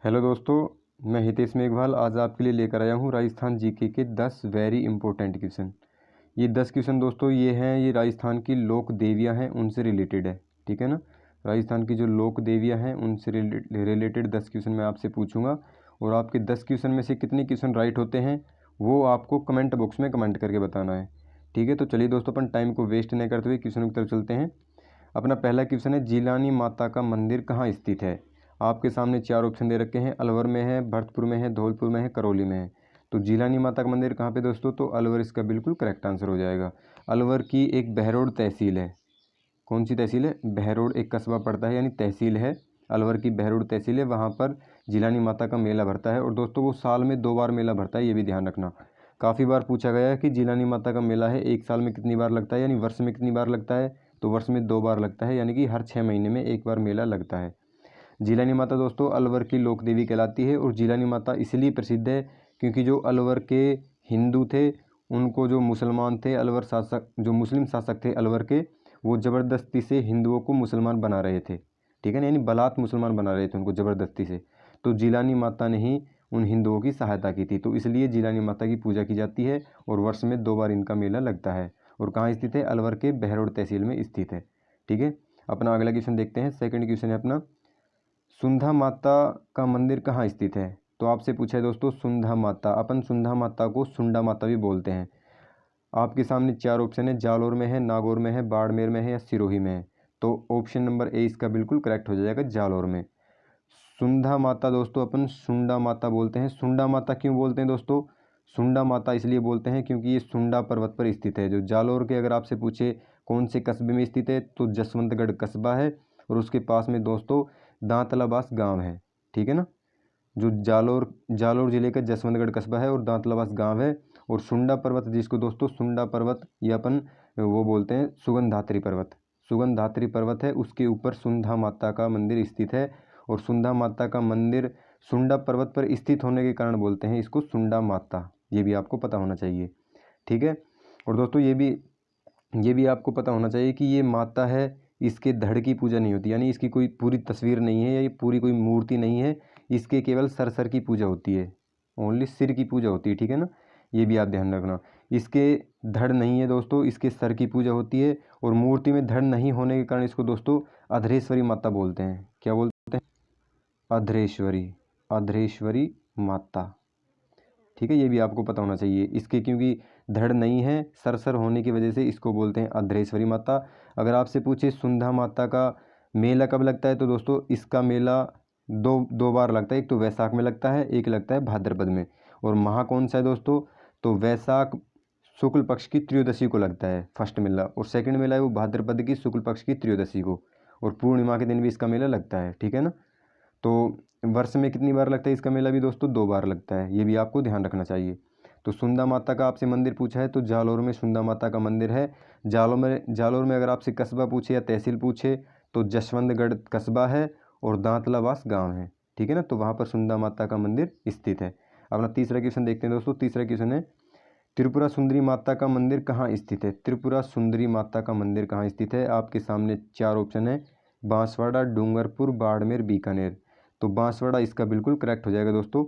Hello दोस्तों, मैं हितेश मेघवाल आज आपके लिए लेकर आया हूँ राजस्थान जीके के 10 वेरी इंपॉर्टेंट क्वेश्चन। ये 10 क्वेश्चन दोस्तों ये राजस्थान की लोक देवियाँ हैं उनसे रिलेटेड है। ठीक है ना। राजस्थान की जो लोक देवियाँ हैं उनसे रिलेटेड 10 क्वेश्चन मैं आपसे पूछूंगा और आपके 10 क्वेश्चन में से कितने क्वेश्चन राइट होते हैं वो आपको कमेंट बॉक्स में कमेंट करके बताना है। ठीक है, तो चलिए दोस्तों अपन टाइम को वेस्ट नहीं करते हुए क्वेश्चन की तरफ चलते हैं। अपना पहला क्वेश्चन है, जिलानी माता का मंदिर कहाँ स्थित है। आपके सामने 4 ऑप्शन दे रखे हैं, अलवर में है, भरतपुर में है, धौलपुर में है, करौली में है। तो जिलानी माता का मंदिर कहाँ पे दोस्तों, तो अलवर इसका बिल्कुल करेक्ट आंसर हो जाएगा। अलवर की एक बहरोड तहसील है। कौन सी तहसील है, बहरोड एक कस्बा पड़ता है यानी तहसील है। अलवर की बहरोड तहसील है, वहाँ पर जिलानी माता का मेला भरता है और दोस्तों वो साल में 2 बार मेला भरता है, ये भी ध्यान रखना। काफ़ी बार पूछा गया है कि जिलानी माता का मेला है एक साल में कितनी बार लगता है, यानी वर्ष में कितनी बार लगता है, तो वर्ष में 2 बार लगता है, यानी कि हर 6 महीने में 1 बार मेला लगता है। जिलानी माता दोस्तों अलवर की लोक देवी कहलाती है और जिलानी माता इसलिए प्रसिद्ध है क्योंकि जो अलवर के हिंदू थे उनको जो मुसलमान थे, अलवर शासक जो मुस्लिम शासक थे अलवर के, वो ज़बरदस्ती से हिंदुओं को मुसलमान बना रहे थे। ठीक है ना, यानी बलात् मुसलमान बना रहे थे उनको ज़बरदस्ती से। तो जिलानी माता ने ही उन हिंदुओं की सहायता की थी, तो इसलिए जिलानी माता की पूजा की जाती है और वर्ष में 2 बार इनका मेला लगता है। और कहाँ स्थित है, अलवर के बहरोड तहसील में स्थित है। ठीक है, अपना अगला क्वेश्चन देखते हैं। सेकंड क्वेश्चन है अपना, सुंधा माता का मंदिर कहाँ स्थित है। तो आपसे पूछा है दोस्तों सुंधा माता, अपन सुंधा माता को सुंडा माता भी बोलते हैं। आपके सामने 4 ऑप्शन है, जालोर में है, नागौर में है, बाड़मेर में है या सिरोही में है। तो ऑप्शन नंबर ए इसका बिल्कुल करेक्ट हो जाएगा, जालोर में। सुंधा माता दोस्तों अपन सुंडा माता बोलते हैं। सुंडा माता क्यों बोलते हैं दोस्तों, सुंडा माता इसलिए बोलते हैं क्योंकि ये सुंडा पर्वत पर स्थित है। जो जालोर के अगर आपसे पूछे कौन से कस्बे में स्थित है, तो जसवंतगढ़ कस्बा है और उसके पास में दोस्तों दांतलाबास गांव है। ठीक है ना, जो जालोर जालोर जिले का जसवंतगढ़ कस्बा है और दांतलाबास गांव है। और सुंडा पर्वत जिसको दोस्तों सुंडा पर्वत या अपन वो बोलते हैं सुगंधात्री पर्वत, सुगंधात्री पर्वत है, उसके ऊपर सुंधा माता का मंदिर स्थित है। और सुंधा माता का मंदिर सुंडा पर्वत पर स्थित होने के कारण बोलते हैं इसको सुंडा माता, ये भी आपको पता होना चाहिए। ठीक है, और दोस्तों ये भी आपको पता होना चाहिए कि ये माता है, इसके धड़ की पूजा नहीं होती, यानी इसकी कोई पूरी तस्वीर नहीं है या ये पूरी कोई मूर्ति नहीं है, इसके केवल सर की पूजा होती है, ओनली सिर की पूजा होती है। ठीक है ना, ये भी आप ध्यान रखना। इसके धड़ नहीं है दोस्तों, इसके सर की पूजा होती है। और मूर्ति में धड़ नहीं होने के कारण इसको दोस्तों अधरेश्वरी माता बोलते हैं। क्या बोलते हैं, अधरेश्वरी, अधरेश्वरी माता। ठीक है, ये भी आपको पता होना चाहिए। इसके क्योंकि धड़ नहीं है, सर होने की वजह से इसको बोलते हैं अधरेश्वरी माता। अगर आपसे पूछे सुंधा माता का मेला कब लगता है, तो दोस्तों इसका मेला दो बार लगता है। एक तो वैसाख में लगता है, एक लगता है भाद्रपद में। और महा कौन सा है दोस्तों, तो वैसाख शुक्ल पक्ष की त्रयोदशी को लगता है फर्स्ट मेला, और सेकंड मेला है वो भाद्रपद की शुक्ल पक्ष की त्रयोदशी को, और पूर्णिमा के दिन भी इसका मेला लगता है। ठीक है ना, तो वर्ष में कितनी बार लगता है इसका मेला भी दोस्तों, 2 बार लगता है, ये भी आपको ध्यान रखना चाहिए। तो सुंदा माता का आपसे मंदिर पूछा है, तो जालोर में सुंदा माता का मंदिर है। जालोर में अगर आपसे कस्बा पूछे या तहसील पूछे तो जसवंतगढ़ कस्बा है और दांतलाबास गांव है। ठीक है ना, तो वहाँ पर सुंदा माता का मंदिर स्थित है। अपना तीसरा क्वेश्चन देखते हैं दोस्तों। तीसरा क्वेश्चन है, त्रिपुरा सुंदरी माता का मंदिर कहाँ स्थित है। त्रिपुरा सुंदरी माता का मंदिर कहाँ स्थित है, आपके सामने 4 ऑप्शन है, बांसवाड़ा, डूंगरपुर, बाड़मेर, बीकानेर। तो बांसवाड़ा इसका बिल्कुल करेक्ट हो जाएगा दोस्तों।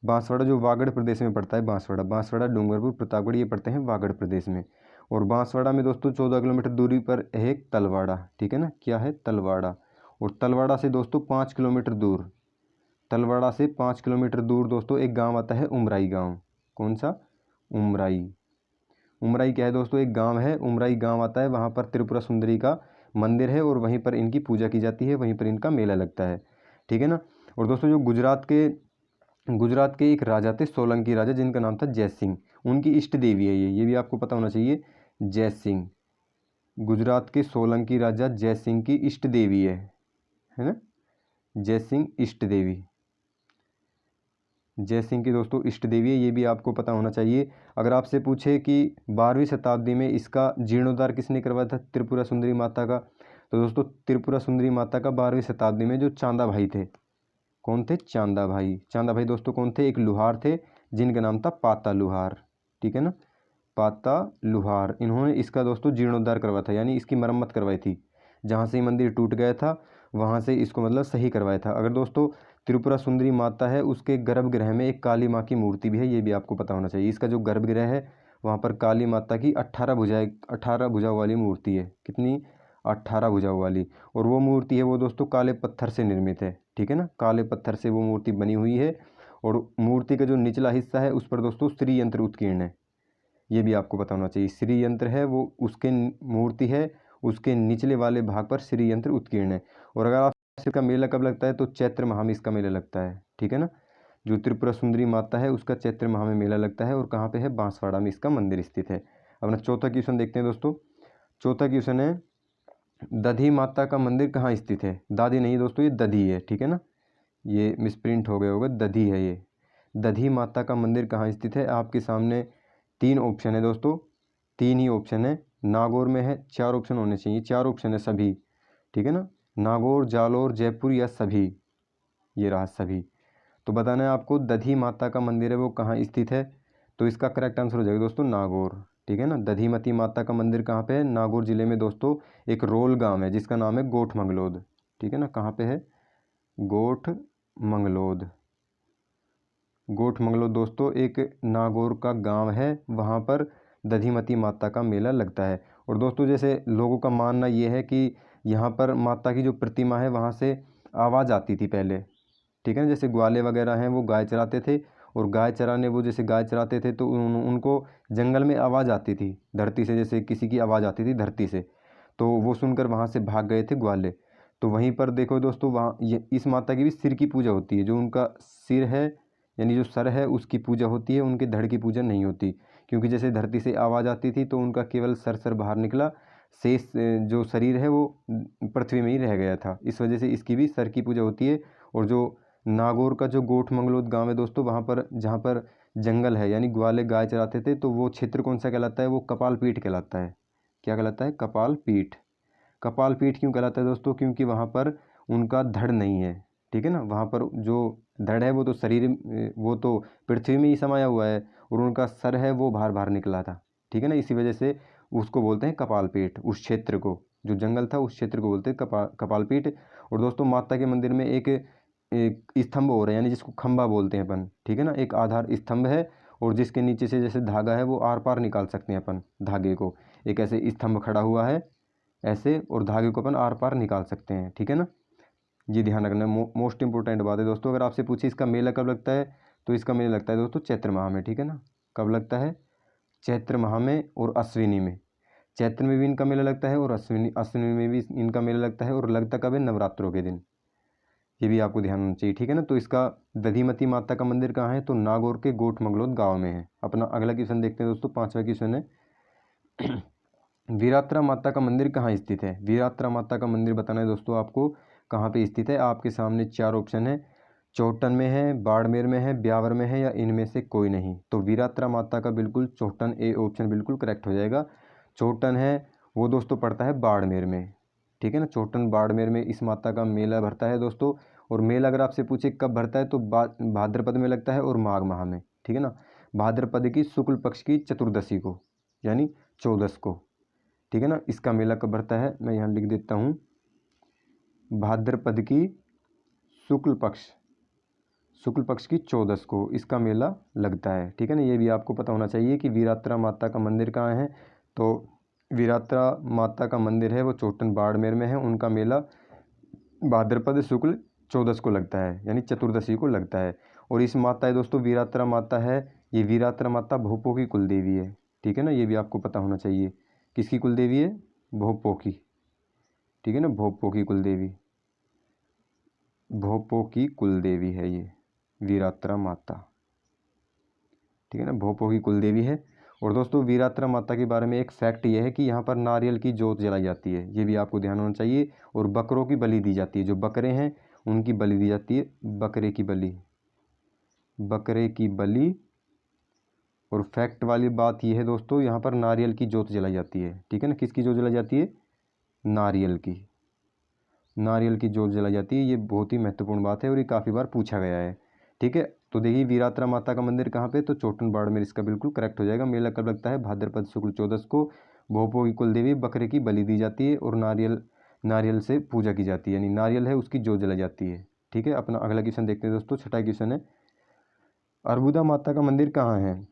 बांसवाड़ा जो वागड़ प्रदेश में पड़ता है, बांसवाड़ा डूंगरपुर प्रतापगढ़ ये पड़ते हैं वागड़ प्रदेश में। और बांसवाड़ा में दोस्तों 14 किलोमीटर दूरी पर है एक तलवाड़ा। ठीक है ना, क्या है, तलवाड़ा। और तलवाड़ा से दोस्तों 5 किलोमीटर दूर, तलवाड़ा से 5 किलोमीटर दूर दोस्तों एक गाँव आता है उमराई गाँव। कौन सा, उमराई। उमराई क्या है दोस्तों, एक गांव है, उमराई गांव आता है, वहाँ पर त्रिपुरा सुंदरी का मंदिर है और वहीं पर इनकी पूजा की जाती है, वहीं पर इनका मेला लगता है। ठीक है ना, और दोस्तों जो गुजरात के एक राजा थे, सोलंकी राजा, जिनका नाम था जय सिंह, उनकी इष्ट देवी है ये भी आपको पता होना चाहिए। जय सिंह, गुजरात के सोलंकी राजा जय सिंह की इष्ट देवी है ना, जय सिंह इष्ट देवी, जय सिंह की दोस्तों इष्ट देवी है, ये भी आपको पता होना चाहिए। अगर आपसे पूछे कि 12वीं शताब्दी में इसका जीर्णोद्धार किसने करवाया था, त्रिपुरा सुंदरी माता का, तो दोस्तों त्रिपुरा सुंदरी माता का 12वीं शताब्दी में जो चांदा भाई थे, कौन थे, चांदा भाई। चांदा भाई दोस्तों कौन थे, एक लुहार थे जिनका नाम था पाता लुहार। ठीक है ना, पाता लुहार, इन्होंने इसका दोस्तों जीर्णोद्धार करवाया था, यानी इसकी मरम्मत करवाई थी। जहाँ से ये मंदिर टूट गया था वहाँ से इसको मतलब सही करवाया था। अगर दोस्तों त्रिपुरा सुंदरी माता है उसके गर्भगृह में एक काली माँ की मूर्ति भी है, ये भी आपको पता होना चाहिए। इसका जो गर्भगृह है वहाँ पर काली माता की 18 भुजाओं वाली मूर्ति है। कितनी? 18 भुजाओं वाली। और वो मूर्ति है वो दोस्तों काले पत्थर से निर्मित है, ठीक है ना, काले पत्थर से वो मूर्ति बनी हुई है। और मूर्ति का जो निचला हिस्सा है उस पर दोस्तों श्री यंत्र उत्कीर्ण है, ये भी आपको पता होना चाहिए। श्री यंत्र है वो उसके मूर्ति है, उसके निचले वाले भाग पर श्री यंत्र उत्कीर्ण है। और अगर आप इसका मेला कब लगता है तो चैत्र माह में इसका मेला लगता है, ठीक है ना। जो त्रिपुरा सुंदरी माता है उसका चैत्र माह में मेला लगता है। और कहाँ पे है? बांसवाड़ा में इसका मंदिर स्थित है। अपना चौथा क्वेश्चन देखते हैं दोस्तों। चौथा क्वेश्चन है दधी माता का मंदिर कहाँ स्थित है? दादी नहीं दोस्तों, ये दधी है, ठीक है ना, ये मिसप्रिंट हो गया होगा, दधी है ये। दधी माता का मंदिर कहाँ स्थित है? आपके सामने 3 ऑप्शन है दोस्तों, 3 ही ऑप्शन है। नागौर में है, 4 ऑप्शन होने चाहिए, 4 ऑप्शन है सभी, ठीक है ना। नागौर, जालोर, जयपुर या सभी, ये रहा सभी। तो बताना है आपको दधी माता का मंदिर है वो कहाँ स्थित है। तो इसका करेक्ट आंसर हो जाएगा दोस्तों नागौर, ठीक है ना। दधीमती माता का मंदिर कहाँ पे है? नागौर जिले में दोस्तों एक रोल गांव है जिसका नाम है गोठ मंगलोद, ठीक है ना। कहाँ पे है? गोठ मंगलोद। गोठ मंगलोद दोस्तों एक नागौर का गांव है, वहाँ पर दधीमती माता का मेला लगता है। और दोस्तों जैसे लोगों का मानना ये है कि यहाँ पर माता की जो प्रतिमा है वहाँ से आवाज़ आती थी पहले, ठीक है ना। जैसे ग्वाले वगैरह हैं वो गाय चराते थे, और गाय चराने वो जैसे गाय चराते थे तो उनको जंगल में आवाज़ आती थी धरती से, जैसे किसी की आवाज़ आती थी धरती से, तो वो सुनकर वहाँ से भाग गए थे ग्वाले। तो वहीं पर देखो दोस्तों वहाँ ये इस माता की भी सिर की पूजा होती है। जो उनका सिर है यानी जो सर है उसकी पूजा होती है, उनके धड़ की पूजा नहीं होती। क्योंकि जैसे धरती से आवाज़ आती थी तो उनका केवल सर बाहर निकला, शेष जो शरीर है वो पृथ्वी में ही रह गया था, इस वजह से इसकी भी सर की पूजा होती है। और जो नागौर का जो गोठ मंगलोद गांव है दोस्तों, वहाँ पर जहाँ पर जंगल है यानी ग्वाले गाय चराते थे, तो वो क्षेत्र कौन सा कहलाता है? वो कपाल पीठ कहलाता है। क्या कहलाता है? कपाल पीठ। कपाल पीठ क्यों कहलाता है दोस्तों? क्योंकि वहाँ पर उनका धड़ नहीं है, ठीक है ना। वहाँ पर जो धड़ है वो तो शरीर वो तो पृथ्वी में ही समाया हुआ है, और उनका सर है वो बाहर बाहर निकला था, ठीक है ना। इसी वजह से उसको बोलते हैं कपाल पीठ। उस क्षेत्र को, जो जंगल था उस क्षेत्र को बोलते हैं कपाल पीठ। और दोस्तों माता के मंदिर में एक स्तंभ और है यानी जिसको खंभा बोलते हैं अपन, ठीक है ना। एक आधार स्तंभ है, और जिसके नीचे से जैसे धागा है वो आर पार निकाल सकते हैं अपन धागे को। एक ऐसे स्तंभ खड़ा हुआ है ऐसे, और धागे को अपन आर पार निकाल सकते हैं, ठीक है ना। ये ध्यान रखना मोस्ट इंपॉर्टेंट बात है दोस्तों। अगर आपसे पूछे इसका मेला कब लगता है तो इसका मेला लगता है दोस्तों चैत्र माह में, ठीक है ना। कब लगता है? चैत्र माह में और अश्विनी में। चैत्र में भी इनका मेला लगता है और अश्विनी में भी इनका मेला लगता है, और लगता कब है? नवरात्रों के दिन। ये भी आपको ध्यान होना चाहिए, ठीक है ना। तो इसका दधीमती माता का मंदिर कहाँ है? तो नागौर के गोठ मंगलोद गाँव में है। अपना अगला क्वेश्चन देखते हैं दोस्तों, 5वां क्वेश्चन है वीरात्रा माता का मंदिर कहाँ स्थित है? वीरात्रा माता का मंदिर बताना है दोस्तों आपको कहाँ पे स्थित है। आपके सामने 4 ऑप्शन है, चौहटन में है, बाड़मेर में है, ब्यावर में है, या इनमें से कोई नहीं। तो वीरात्रा माता का बिल्कुल चौहटन ए ऑप्शन बिल्कुल करेक्ट हो जाएगा। चौहटन है वो दोस्तों पड़ता है बाड़मेर में, ठीक है ना। चौहटन बाड़मेर में इस माता का मेला भरता है दोस्तों। और मेला अगर आपसे पूछे कब भरता है तो भाद्रपद में लगता है और माघ माह में, ठीक है ना। भाद्रपद की शुक्ल पक्ष की चतुर्दशी को यानी 14 को, ठीक है ना। इसका मेला कब भरता है? मैं यहाँ लिख देता हूँ, भाद्रपद की शुक्ल पक्ष की 14 को इसका मेला लगता है, ठीक है ना। ये भी आपको पता होना चाहिए कि वीरात्रा माता का मंदिर कहाँ है। तो वीरात्रा माता का मंदिर है वो चौहटन बाड़मेर में है। उनका मेला भाद्रपद शुक्ल 14 को लगता है यानी चतुर्दशी को लगता है। और इस माता है दोस्तों वीरात्रा माता है, ये वीरात्रा माता भोपों की कुल देवी है, ठीक है ना। ये भी आपको पता होना चाहिए। किसकी कुल देवी है? भोपों की, ठीक है ना। भोपों की कुल देवी, भोपों की कुल देवी है ये वीरात्रा माता, ठीक है ना। भोपों की कुल देवी है। और दोस्तों वीरात्रा माता के बारे में एक फैक्ट ये है कि यहाँ पर नारियल की जोत जलाई जाती है, ये भी आपको ध्यान होना चाहिए। और बकरों की बलि दी जाती है, जो बकरे हैं उनकी बलि दी जाती है, बकरे की बलि। और फैक्ट वाली बात यह है दोस्तों, यहाँ पर नारियल की जोत जलाई जाती है, ठीक है ना। किसकी जोत जलाई जाती है? नारियल की जोत जलाई जाती है। ये बहुत ही महत्वपूर्ण बात है और ये काफ़ी बार पूछा गया है, ठीक है। तो देखिए वीरात्रा माता का मंदिर कहाँ पे? तो चौहटन बाड़मेर इसका बिल्कुल करेक्ट हो जाएगा। मेला कब लगता है? भाद्रपद शुक्ल 14 को। भोपों की कुल देवी, बकरे की बलि दी जाती है और नारियल से पूजा की जाती है, यानी नारियल है उसकी जोत जलाई जाती है, ठीक है। अपना अगला क्वेश्चन देखते हैं दोस्तों, छठा क्वेश्चन है, अर्बुदा माता का मंदिर कहाँ है?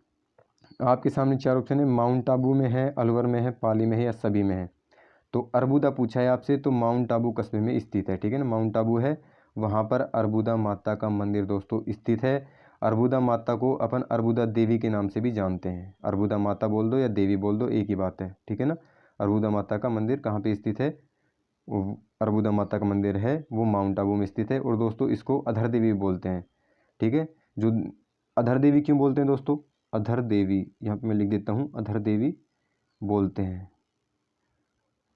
आपके सामने चार ऑप्शन है, माउंट आबू में है, अलवर में है, पाली में है या सभी में है। तो अर्बुदा पूछा है आपसे, तो माउंट आबू कस्बे में स्थित है, ठीक है ना। माउंट आबू है, वहाँ पर अर्बुदा माता का मंदिर दोस्तों स्थित है। अर्बुदा माता को अपन अर्बुदा देवी के नाम से भी जानते हैं। अर्बुदा माता बोल दो या देवी बोल दो, एक ही बात है, ठीक है ना। अर्बुदा माता का मंदिर कहाँ पे स्थित है? अर्बुदा माता का मंदिर है वो माउंट आबू में स्थित है। और दोस्तों इसको अधर देवी बोलते हैं, ठीक है। जो अधर देवी क्यों बोलते हैं दोस्तों? अधर देवी, यहाँ पे मैं लिख देता हूँ, अधर देवी बोलते हैं,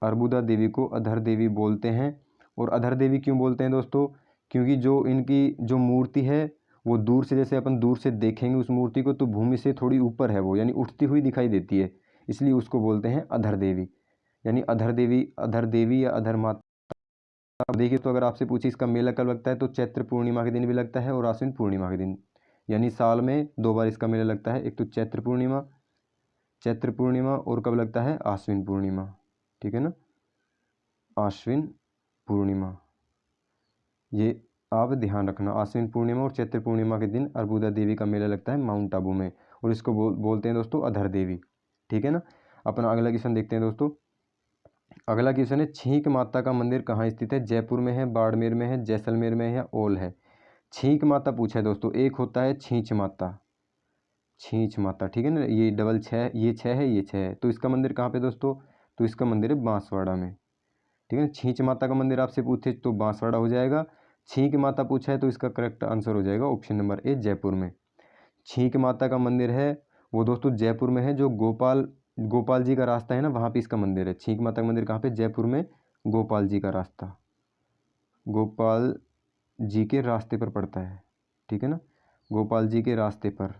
अर्बुदा देवी को अधर देवी बोलते हैं। और अधर देवी क्यों बोलते हैं दोस्तों? क्योंकि जो इनकी जो मूर्ति है वो दूर से, जैसे अपन दूर से देखेंगे उस मूर्ति को तो भूमि से थोड़ी ऊपर है वो, यानी उठती हुई दिखाई देती है, इसलिए उसको बोलते हैं अधर देवी, यानी अधर देवी, अधर देवी या अधर माता। अब देखिए, तो अगर आपसे पूछे इसका मेला कब लगता है, तो चैत्र पूर्णिमा के दिन भी लगता है और आश्विन पूर्णिमा के दिन, यानी साल में 2 बार इसका मेला लगता है। एक तो चैत्र पूर्णिमा और कब लगता है? आश्विन पूर्णिमा, ठीक है ना, आश्विन पूर्णिमा, ये आप ध्यान रखना। आश्विन पूर्णिमा और चैत्र पूर्णिमा के दिन अर्बुदा देवी का मेला लगता है माउंट आबू में, और इसको बोलते हैं दोस्तों अधर देवी, ठीक है ना। अपना अगला क्वेश्चन देखते हैं दोस्तों। अगला क्वेश्चन है, छींक माता का मंदिर कहाँ स्थित है? जयपुर में है, बाड़मेर में है, जैसलमेर में है या ओल है? छींक माता पूछा है दोस्तों, एक होता है छींच माता, छींच माता, ठीक है ना, ये डबल छः, ये छः है, ये छः है, तो इसका मंदिर कहाँ पे दोस्तों? तो इसका मंदिर है बांसवाड़ा में, ठीक है ना। छींच माता का मंदिर आपसे पूछे तो बांसवाड़ा हो जाएगा। छींक माता पूछा है तो इसका करेक्ट आंसर हो जाएगा ऑप्शन नंबर ए, जयपुर में। छींक माता का मंदिर है वो दोस्तों जयपुर में है, जो गोपाल जी का रास्ता है ना, वहाँ पे इसका मंदिर है। छींक माता का मंदिर कहाँ पे? जयपुर में, गोपाल जी का रास्ता, गोपाल जी के रास्ते पर पड़ता है, ठीक है ना, गोपाल जी के रास्ते पर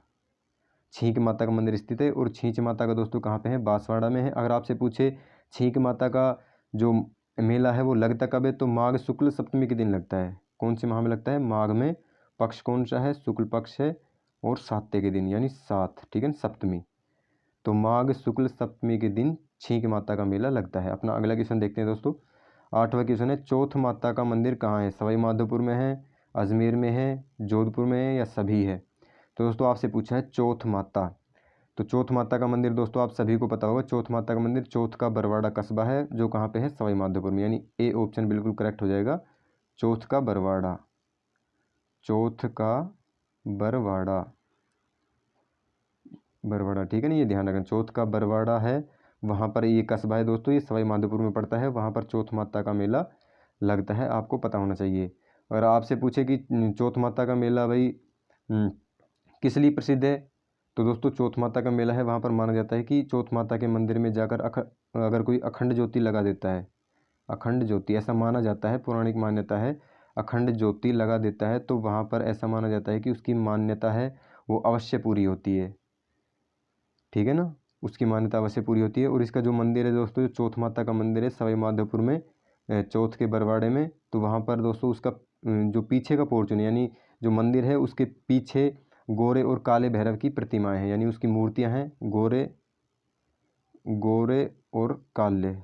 छींक माता का मंदिर स्थित है। और छींच माता का दोस्तों कहाँ पे है? बांसवाड़ा में है। अगर आपसे पूछे छींक माता का जो मेला है वो लगता कब है, तो माघ शुक्ल सप्तमी के दिन लगता है। कौन से माह में लगता है? माघ में। पक्ष कौन सा है? शुक्ल पक्ष है, और सातवें के दिन, यानी 7, ठीक है ना, सप्तमी। तो माघ शुक्ल सप्तमी के दिन छींक माता का मेला लगता है। अपना अगला क्वेश्चन देखते हैं दोस्तों। 8वां क्वेश्चन है, चौथ माता का मंदिर कहाँ है? सवाई माधोपुर में है, अजमेर में है, जोधपुर में है या सभी है? तो दोस्तों आपसे पूछा है चौथ माता, तो चौथ माता का मंदिर दोस्तों आप सभी को पता होगा। चौथ माता का मंदिर चौथ का बरवाड़ा कस्बा है, जो कहाँ पे है? सवाई माधोपुर में, यानी ए ऑप्शन बिल्कुल करेक्ट हो जाएगा, चौथ का बरवाड़ा, चौथ का बरवाड़ा, बरवाड़ा, ठीक है ना, ये ध्यान रखना, चौथ का बरवाड़ा है, वहाँ पर ये कस्बा है दोस्तों, ये सवाई माधोपुर में पड़ता है, वहाँ पर चौथ माता का मेला लगता है, आपको पता होना चाहिए। अगर आपसे पूछे कि चौथ माता का मेला भाई किस लिए प्रसिद्ध है, तो दोस्तों चौथ माता का मेला है, वहाँ पर माना जाता है कि चौथ माता के मंदिर में जाकर अगर कोई अखंड ज्योति लगा देता है, अखंड ज्योति, ऐसा माना जाता है, पौराणिक मान्यता है, अखंड ज्योति लगा देता है तो वहाँ पर ऐसा माना जाता है कि उसकी मान्यता है वो अवश्य पूरी होती है, ठीक है ना, उसकी मान्यता अवश्य पूरी होती है। और इसका जो मंदिर है दोस्तों, जो चौथ माता का मंदिर है सवाई माधोपुर में, चौथ के बरवाड़े में, तो वहाँ पर दोस्तों उसका जो पीछे का पोर्शन है, यानी जो मंदिर है उसके पीछे गोरे और काले भैरव की प्रतिमाएं हैं, यानी उसकी मूर्तियां हैं गोरे और काले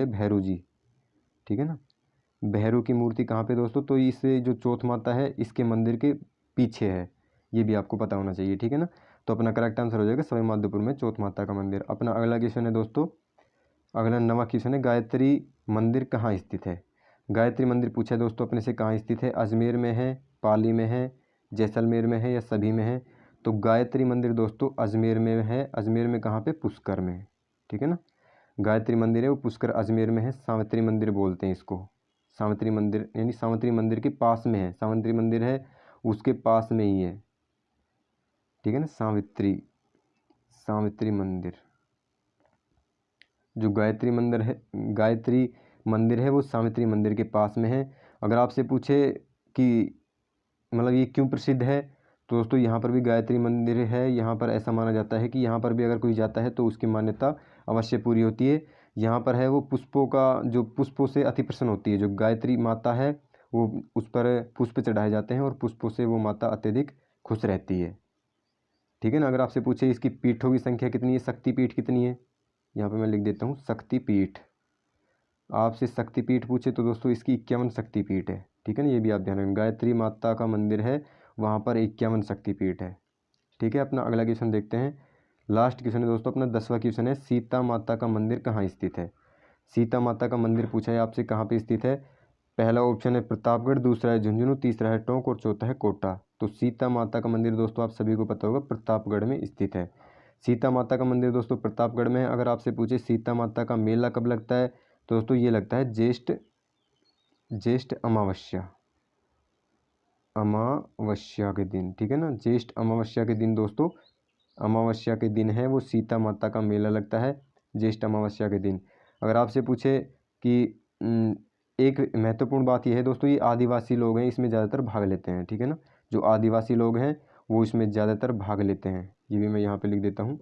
भैरव जी, ठीक है ना। भैरव की मूर्ति कहाँ पे दोस्तों? तो इस जो चौथ माता है इसके मंदिर के पीछे है, ये भी आपको पता होना चाहिए, ठीक है ना। तो अपना करेक्ट आंसर हो जाएगा सवाई माधोपुर में चौथ माता का मंदिर। अपना अगला क्वेश्चन है दोस्तों, अगला 9वां क्वेश्चन है, गायत्री मंदिर कहाँ स्थित है? गायत्री मंदिर पूछा है दोस्तों अपने से, कहाँ स्थित है? अजमेर में है, पाली में है, जैसलमेर में है या सभी में है? तो गायत्री मंदिर दोस्तों अजमेर में है। अजमेर में कहाँ पे? पुष्कर में, ठीक है ना। गायत्री मंदिर है वो पुष्कर अजमेर में है, सावित्री मंदिर बोलते हैं इसको, सावित्री मंदिर, यानी सावित्री मंदिर के पास में है, सावित्री मंदिर है उसके पास में ही है, ठीक है ना, सावित्री मंदिर, जो गायत्री मंदिर है वो सावित्री मंदिर के पास में है। अगर आपसे पूछे कि मतलब ये क्यों प्रसिद्ध है, तो दोस्तों यहाँ पर भी गायत्री मंदिर है, यहाँ पर ऐसा माना जाता है कि यहाँ पर भी अगर कोई जाता है तो उसकी मान्यता अवश्य पूरी होती है। यहाँ पर है वो पुष्पों का, जो पुष्पों से अति प्रसन्न होती है, जो गायत्री माता है वो उस पर पुष्प चढ़ाए जाते हैं और पुष्पों से वो माता अत्यधिक खुश रहती है, ठीक है ना। अगर आपसे पूछे इसकी पीठों की संख्या कितनी है, शक्तिपीठ कितनी है, यहाँ पर मैं लिख देता हूँ शक्तिपीठ। आपसे शक्तिपीठ पूछे तो दोस्तों इसकी 51 शक्तिपीठ है, ठीक है ना, ये भी आप ध्यान रखें। गायत्री माता का मंदिर है, वहाँ पर 51 शक्तिपीठ है। ठीक है, अपना अगला क्वेश्चन देखते हैं। लास्ट क्वेश्चन है दोस्तों, अपना 10वां क्वेश्चन है, सीता माता का मंदिर कहाँ स्थित है। सीता माता का मंदिर पूछा है आपसे कहाँ पे स्थित है। पहला ऑप्शन है प्रतापगढ़, दूसरा है झुंझुनू, तीसरा है टोंक और चौथा है कोटा। तो सीता माता का मंदिर दोस्तों आप सभी को पता होगा प्रतापगढ़ में स्थित है। सीता माता का मंदिर दोस्तों प्रतापगढ़ में है। अगर आपसे पूछे सीता माता का मेला कब लगता है, तो दोस्तों ये लगता है ज्येष्ठ अमावस्या के दिन। ठीक है ना, ज्येष्ठ अमावस्या के दिन दोस्तों, अमावस्या के दिन है वो सीता माता का मेला लगता है, ज्येष्ठ अमावस्या के दिन। अगर आपसे पूछे कि एक महत्वपूर्ण बात यह है दोस्तों, ये आदिवासी लोग हैं इसमें ज़्यादातर भाग लेते हैं। ठीक है ना, जो आदिवासी लोग हैं वो इसमें ज़्यादातर भाग लेते हैं। ये भी मैं यहाँ पे लिख देता हूँ,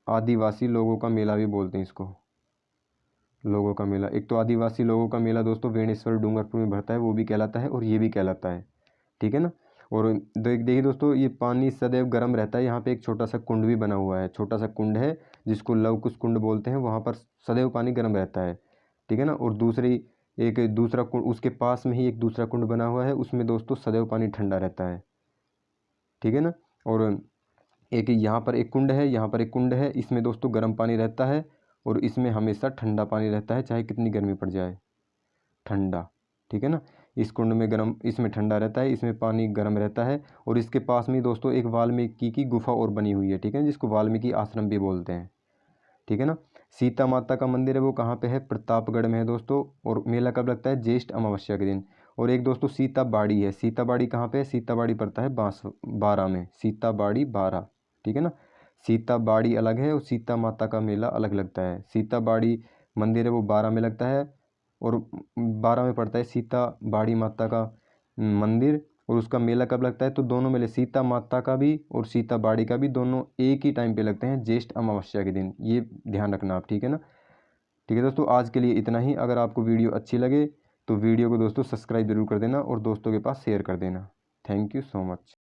आदिवासी लोगों का मेला भी बोलते हैं इसको, लोगों का मेला। एक तो आदिवासी लोगों का मेला दोस्तों बेणेश्वर डूंगरपुर में भरता है, वो भी कहलाता है, और ये भी कहलाता है। ठीक है ना, और देखिए दोस्तों ये पानी सदैव गर्म रहता है। यहाँ पे एक छोटा सा कुंड भी बना हुआ है, छोटा सा कुंड है जिसको लवकुश कुंड बोलते हैं, वहाँ पर सदैव पानी गर्म रहता है। ठीक है ना, और दूसरा कुंड उसके पास में ही एक दूसरा कुंड बना हुआ है, उसमें दोस्तों सदैव पानी ठंडा रहता है। ठीक है ना, और एक यहाँ पर एक कुंड है, यहाँ पर एक कुंड है, इसमें दोस्तों गर्म पानी रहता है और इसमें हमेशा ठंडा पानी रहता है, चाहे कितनी गर्मी पड़ जाए, ठंडा। ठीक है ना, इस कुंड में गर्म, इसमें ठंडा रहता है, इसमें पानी गर्म रहता है। और इसके पास में दोस्तों एक वाल्मीकि की गुफा और बनी हुई है। ठीक है, जिसको वाल्मीकि आश्रम भी बोलते हैं। ठीक है ना, सीता माता का मंदिर है वो कहाँ पे है, प्रतापगढ़ में है दोस्तों। और मेला कब लगता है, ज्येष्ठ अमावस्या के दिन। और एक दोस्तों सीता बाड़ी है, सीता बाड़ी कहाँ पे है, सीता बाड़ी पड़ता है बारा में, सीता बाड़ी बारा। ठीक है ना, सीता बाड़ी अलग है और सीता माता का मेला अलग लगता है। सीता बाड़ी मंदिर है वो बारा में लगता है, और बारा में पड़ता है सीता बाड़ी माता का मंदिर। और उसका मेला कब लगता है, तो दोनों मेले, सीता माता का भी और सीता बाड़ी का भी, दोनों एक ही टाइम पे लगते हैं, ज्येष्ठ अमावस्या के दिन। ये ध्यान रखना आप। ठीक है ना, ठीक है दोस्तों, आज के लिए इतना ही। अगर आपको वीडियो अच्छी लगे तो वीडियो को दोस्तों सब्सक्राइब जरूर कर देना और दोस्तों के पास शेयर कर देना। Thank you so much.